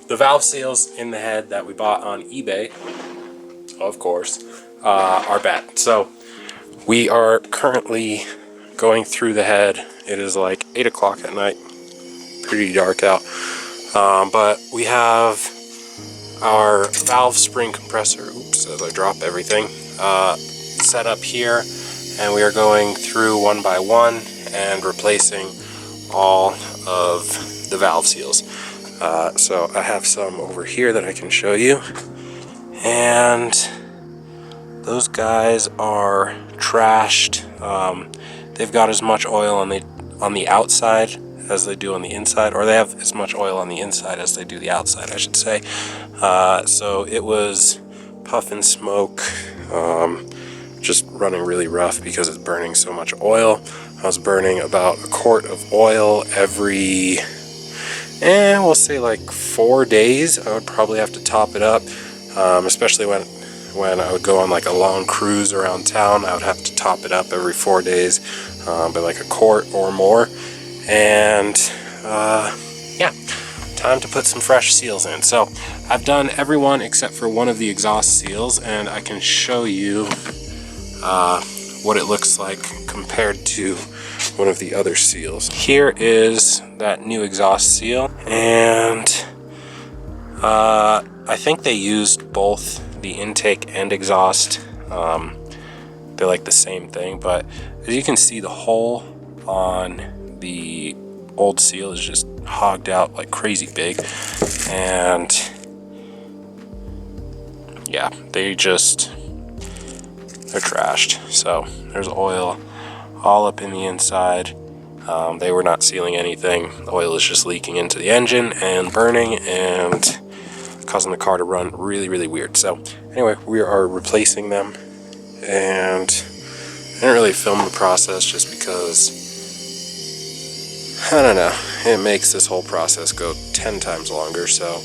the valve seals in the head that we bought on eBay, of course, are bad. So we are currently going through the head. It is like 8 o'clock at night, pretty dark out, but we have our valve spring compressor, oops, as I drop everything, set up here, and we are going through one by one and replacing all of the valve seals. So I have some over here that I can show you, and those guys are trashed. They've got as much oil on the outside as they do on the inside, or they have as much oil on the inside as they do the outside, I should say. So it was puff and smoke, just running really rough because it's burning so much oil. I was burning about a quart of oil every, we'll say like 4 days. I would probably have to top it up, especially when I would go on like a long cruise around town. I would have to top it up every 4 days, by like a quart or more. And yeah, time to put some fresh seals in. So I've done everyone except for one of the exhaust seals, and I can show you what it looks like compared to one of the other seals. Here is that new exhaust seal, and I think they used both the intake and exhaust. They're like the same thing, but as you can see, the hole on the old seal is just hogged out like crazy big, and yeah, they're trashed. So there's oil all up in the inside. They were not sealing anything. The oil is just leaking into the engine and burning and causing the car to run really, really weird. So anyway, we are replacing them, and I didn't really film the process just because, I don't know, it makes this whole process go 10 times longer. So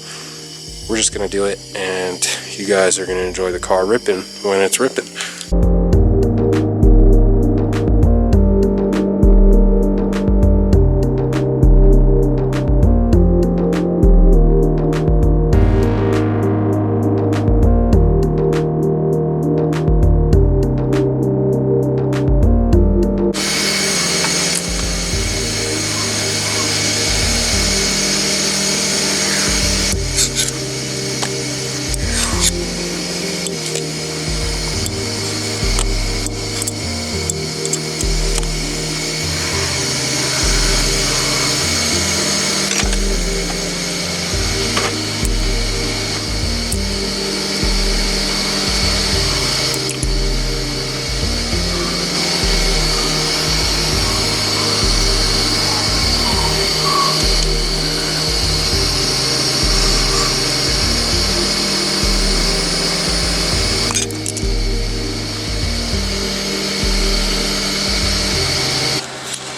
we're just gonna do it, and you guys are gonna enjoy the car ripping when it's ripping.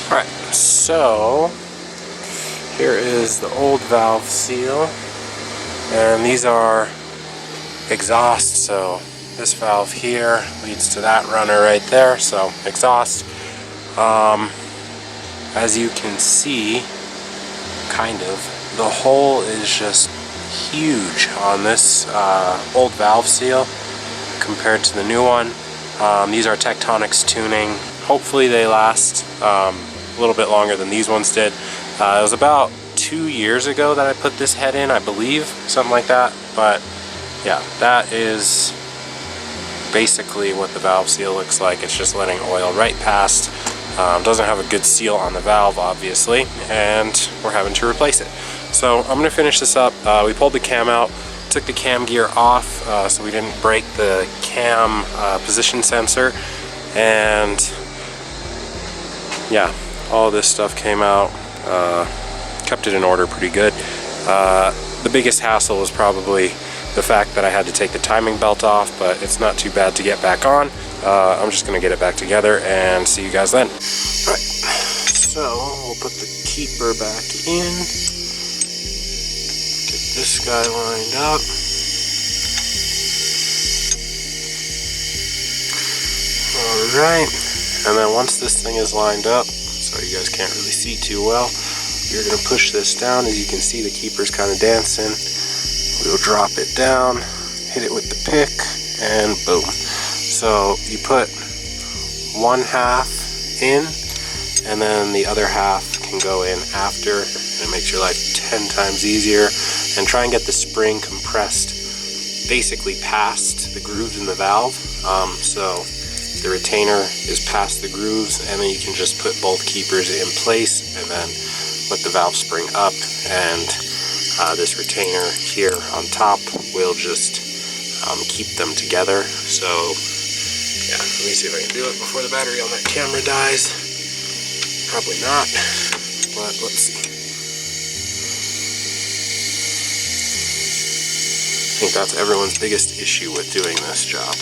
Alright, so here is the old valve seal, and these are exhaust. So this valve here leads to that runner right there, so exhaust. As you can see, kind of, the hole is just huge on this old valve seal compared to the new one. These are Tectonics tuning. Hopefully they last a little bit longer than these ones did. It was about 2 years ago that I put this head in, I believe, something like that. But yeah, that is basically what the valve seal looks like. It's just letting oil right past. Doesn't have a good seal on the valve, obviously, and we're having to replace it. So I'm gonna finish this up. We pulled the cam out, took the cam gear off so we didn't break the cam position sensor, and yeah, all this stuff came out. Kept it in order pretty good. The biggest hassle was probably the fact that I had to take the timing belt off, but it's not too bad to get back on. I'm just gonna get it back together and see you guys then. Alright, so we'll put the keeper back in. Get this guy lined up. Alright, and then once this thing is lined up, so you guys can't really see too well, you're gonna push this down. As you can see, the keeper's kind of dancing. We'll drop it down, hit it with the pick, and boom. So you put one half in, and then the other half can go in after, and it makes your life 10 times easier. And try and get the spring compressed basically past the grooves in the valve. So the retainer is past the grooves, and then you can just put both keepers in place and then let the valve spring up, and this retainer here on top will just keep them together. So yeah, let me see if I can do it before the battery on that camera dies. Probably not, but let's see. I think that's everyone's biggest issue with doing this job.